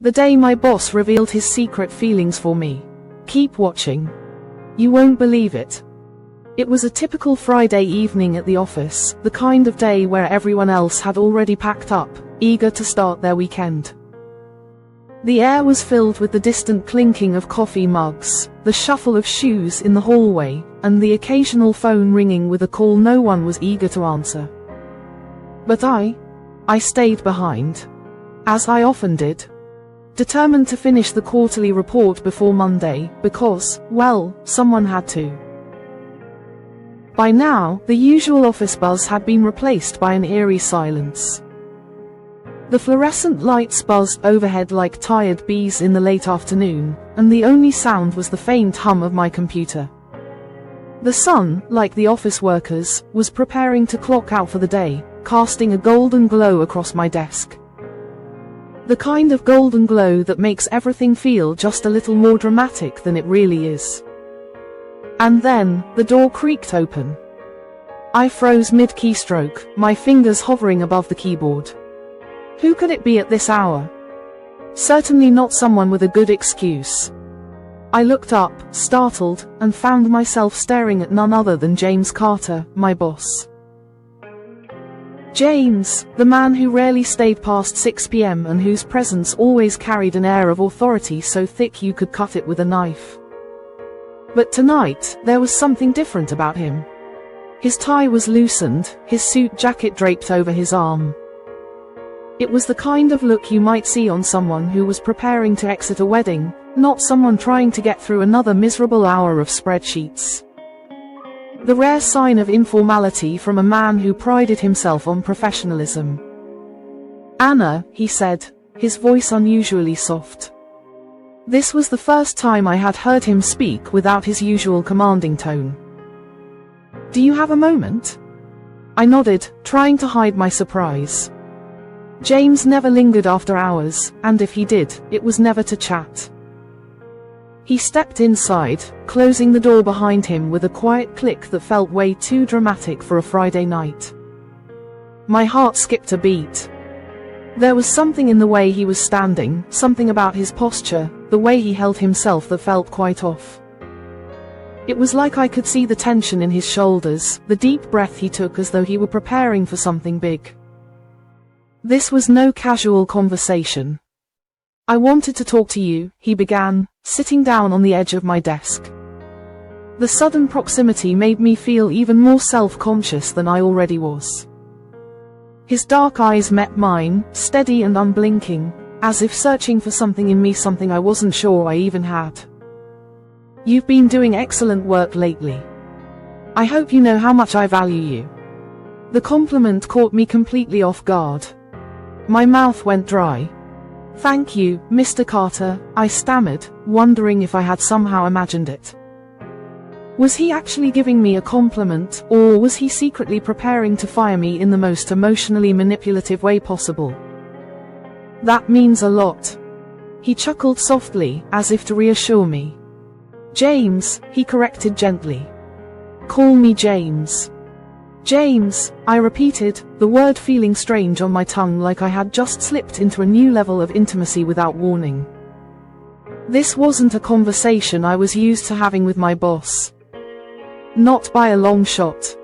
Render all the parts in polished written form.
The day my boss revealed his secret feelings for me. Keep watching. You won't believe it. It was a typical Friday evening at the office, the kind of day where everyone else had already packed up, eager to start their weekend. The air was filled with the distant clinking of coffee mugs, the shuffle of shoes in the hallway, and the occasional phone ringing with a call no one was eager to answer. But I stayed behind. As I often did. Determined to finish the quarterly report before Monday, because, well, someone had to. By now, the usual office buzz had been replaced by an eerie silence. The fluorescent lights buzzed overhead like tired bees in the late afternoon, and the only sound was the faint hum of my computer. The sun, like the office workers, was preparing to clock out for the day, casting a golden glow across my desk. The kind of golden glow that makes everything feel just a little more dramatic than it really is. And then, the door creaked open. I froze mid-keystroke, my fingers hovering above the keyboard. Who could it be at this hour? Certainly not someone with a good excuse. I looked up, startled, and found myself staring at none other than James Carter, my boss. James, the man who rarely stayed past 6 p.m. and whose presence always carried an air of authority so thick you could cut it with a knife. But tonight, there was something different about him. His tie was loosened, his suit jacket draped over his arm. It was the kind of look you might see on someone who was preparing to exit a wedding, not someone trying to get through another miserable hour of spreadsheets. The rare sign of informality from a man who prided himself on professionalism. "Anna," he said, his voice unusually soft. This was the first time I had heard him speak without his usual commanding tone. "Do you have a moment?" I nodded, trying to hide my surprise. James never lingered after hours, and if he did, it was never to chat. He stepped inside, closing the door behind him with a quiet click that felt way too dramatic for a Friday night. My heart skipped a beat. There was something in the way he was standing, something about his posture, the way he held himself that felt quite off. It was like I could see the tension in his shoulders, the deep breath he took as though he were preparing for something big. This was no casual conversation. "I wanted to talk to you," he began, sitting down on the edge of my desk. The sudden proximity made me feel even more self-conscious than I already was. His dark eyes met mine, steady and unblinking, as if searching for something in me, something I wasn't sure I even had. "You've been doing excellent work lately. I hope you know how much I value you." The compliment caught me completely off guard. My mouth went dry. "Thank you, Mr. Carter," I stammered, wondering if I had somehow imagined it. Was he actually giving me a compliment, or was he secretly preparing to fire me in the most emotionally manipulative way possible? "That means a lot." He chuckled softly, as if to reassure me. "James," he corrected gently. "Call me James." "James," I repeated, the word feeling strange on my tongue, like I had just slipped into a new level of intimacy without warning. This wasn't a conversation I was used to having with my boss. Not by a long shot.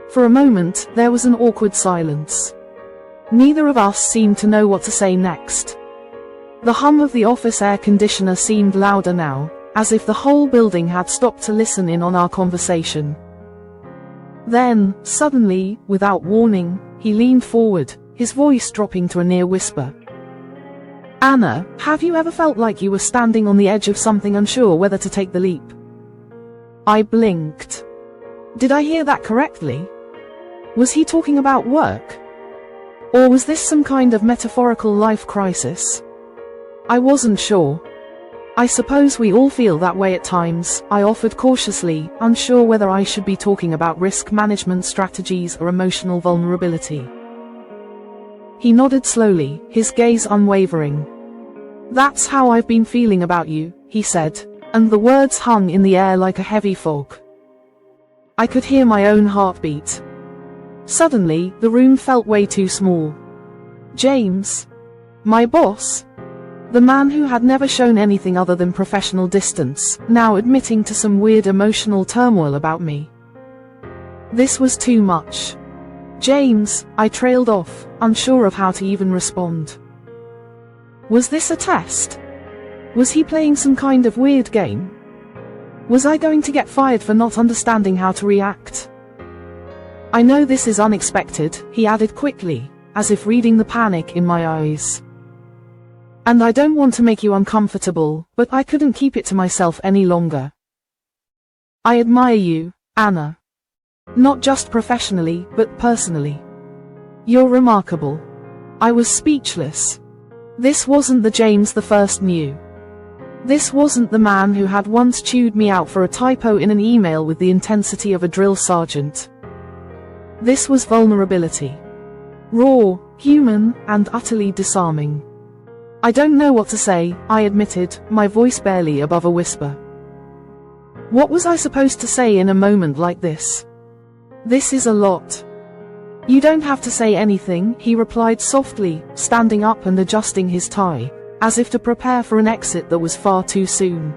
For a moment, there was an awkward silence. Neither of us seemed to know what to say next. The hum of the office air conditioner seemed louder now, as if the whole building had stopped to listen in on our conversation. Then, suddenly, without warning, he leaned forward, his voice dropping to a near whisper. "Anna, have you ever felt like you were standing on the edge of something, unsure whether to take the leap?" I blinked. Did I hear that correctly? Was he talking about work? Or was this some kind of metaphorical life crisis? I wasn't sure. "I suppose we all feel that way at times," I offered cautiously, unsure whether I should be talking about risk management strategies or emotional vulnerability. He nodded slowly, his gaze unwavering. "That's how I've been feeling about you," he said, and the words hung in the air like a heavy fog. I could hear my own heartbeat. Suddenly, the room felt way too small. "James? My boss?" The man who had never shown anything other than professional distance, now admitting to some weird emotional turmoil about me. This was too much. James, I trailed off, unsure of how to even respond. Was this a test? Was he playing some kind of weird game? Was I going to get fired for not understanding how to react? I know this is unexpected, he added quickly, as if reading the panic in my eyes. And I don't want to make you uncomfortable, but I couldn't keep it to myself any longer. I admire you, Anna. Not just professionally, but personally. You're remarkable. I was speechless. This wasn't the James the first knew. This wasn't the man who had once chewed me out for a typo in an email with the intensity of a drill sergeant. This was vulnerability. Raw, human, and utterly disarming. I don't know what to say, I admitted, my voice barely above a whisper. What was I supposed to say in a moment like this? This is a lot. You don't have to say anything, he replied softly, standing up and adjusting his tie, as if to prepare for an exit that was far too soon.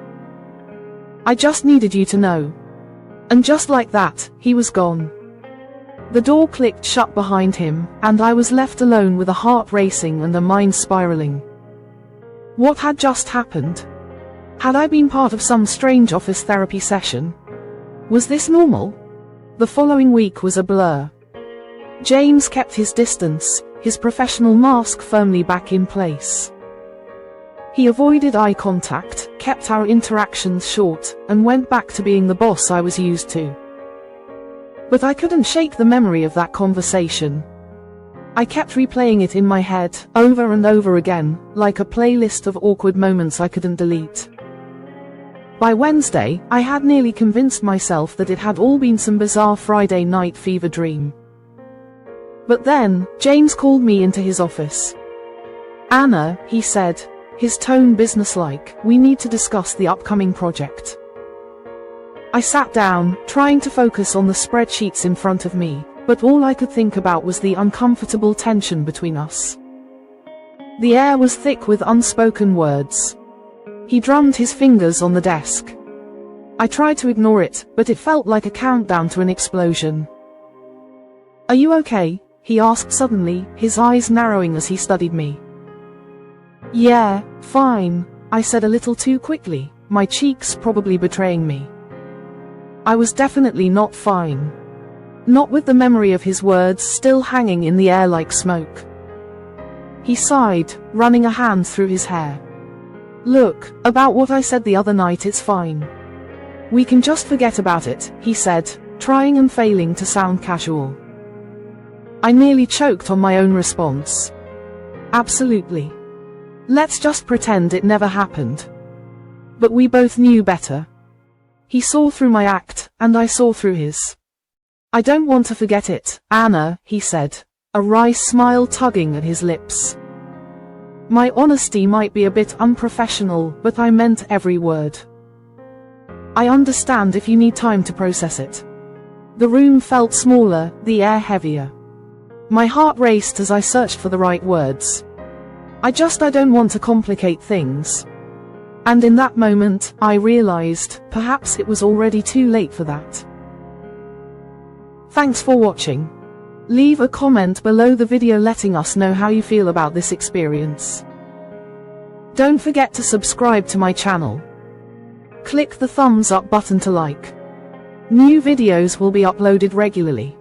I just needed you to know. And just like that, he was gone. The door clicked shut behind him, and I was left alone with a heart racing and a mind spiraling. What had just happened? Had I been part of some strange office therapy session? Was this normal? The following week was a blur. James kept his distance, his professional mask firmly back in place. He avoided eye contact, kept our interactions short, and went back to being the boss I was used to. But I couldn't shake the memory of that conversation. I kept replaying it in my head, over and over again, like a playlist of awkward moments I couldn't delete. By Wednesday, I had nearly convinced myself that it had all been some bizarre Friday night fever dream. But then, James called me into his office. Anna, he said, his tone businesslike, we need to discuss the upcoming project. I sat down, trying to focus on the spreadsheets in front of me, but all I could think about was the uncomfortable tension between us. The air was thick with unspoken words. He drummed his fingers on the desk. I tried to ignore it, but it felt like a countdown to an explosion. Are you okay? He asked suddenly, his eyes narrowing as he studied me. Yeah, fine, I said a little too quickly, my cheeks probably betraying me. I was definitely not fine. Not with the memory of his words still hanging in the air like smoke. He sighed, running a hand through his hair. Look, about what I said the other night, it's fine. We can just forget about it, he said, trying and failing to sound casual. I nearly choked on my own response. Absolutely. Let's just pretend it never happened. But we both knew better. He saw through my act, and I saw through his. I don't want to forget it, Anna, he said, a wry smile tugging at his lips. My honesty might be a bit unprofessional, but I meant every word. I understand if you need time to process it. The room felt smaller, the air heavier. My heart raced as I searched for the right words. I don't want to complicate things. And in that moment, I realized, perhaps it was already too late for that. Thanks for watching. Leave a comment below the video letting us know how you feel about this experience. Don't forget to subscribe to my channel. Click the thumbs up button to like. New videos will be uploaded regularly.